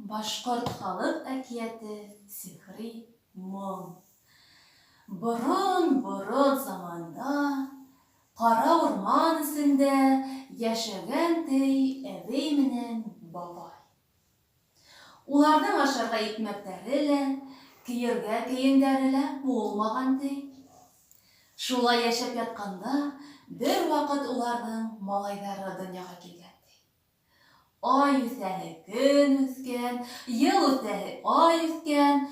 Башкорт халык әкияте сихри моң. Борын заманда кара урман исендә яшәгән әбей менән бабай. Уларның ашарга икмәкләре лә, киергә киемнәре лә булмаган ди. Шулай яшәп ятканда, бер вакыт уларның малайлары дөньяга килгән. Ай үсәһе көн үскән, ел үсәһе ай үскән,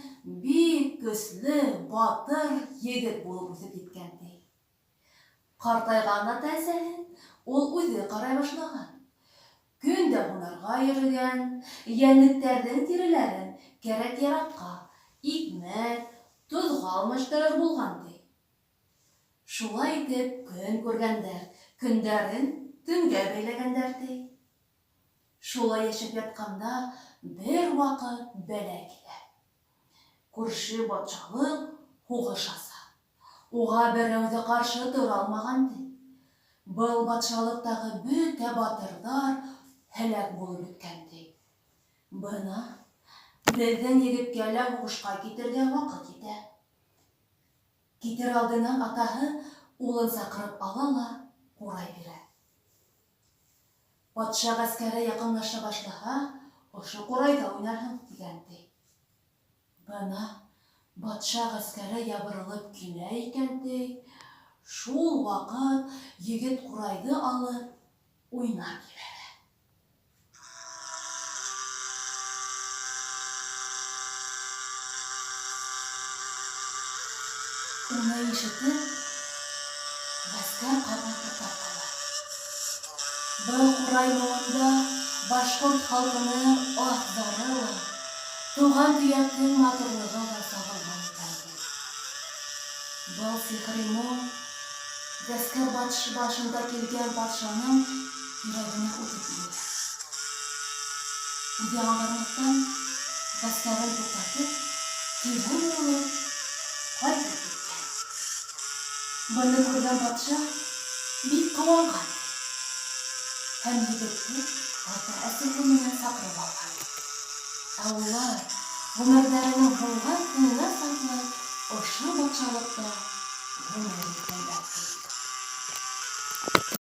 бик көчле, батыр егет булып үсеп киткән ди. Картайган ата-әсәһен ул үзе карай башлаган. Көн дә һунарга йөргән, йәнлектәрнең тиреләрен кәрәк-яратка, икмәк, тузга алмаштырыр булган ди. Шулай итеп көн күргәндәр, көндәрен төнгә бәйләгәндәр ди. Шулай яшәп ятканда бер вакыт бәла килә. Күрше батшалык һугыш аса. Уга берәү дә каршы тора алмаган ди. Был батшалыктагы бөтә батырлар һәлак булып беткән ди. Бына безнең егеткә лә һугышка китергә вакыт җитә. Китер алдыннан атаһы улын сакырып ала ла курай бирә. Патша гаскәре якынлаша башлаһа, ошо курайда уйнарһың дигән ди. Бына патша гаскәре ябырылып килә икән ди. Шул вакыт егет курайды алып уйнап җибәрә. Уны ишетеп, гаскәр кабул туктап кала. Был курай моңында башкорт халкының аһ-зары ла, туган төяктең матурлыгы ла сагылган икән ди. Был сихри моң гаскәр башында килгән патшаның йөрәгенә үтеп инә. Үзе аңларлыктан гаскәрен туктатып, кире булып кайтып киткән. Моны күргән патша бик кыуанган. Һәм егетне ата-әсәһе менән сакырып алган. Ә улар гомерләренең һуңгы көненә саклап ошо батшалыкта гомер иткәннәр.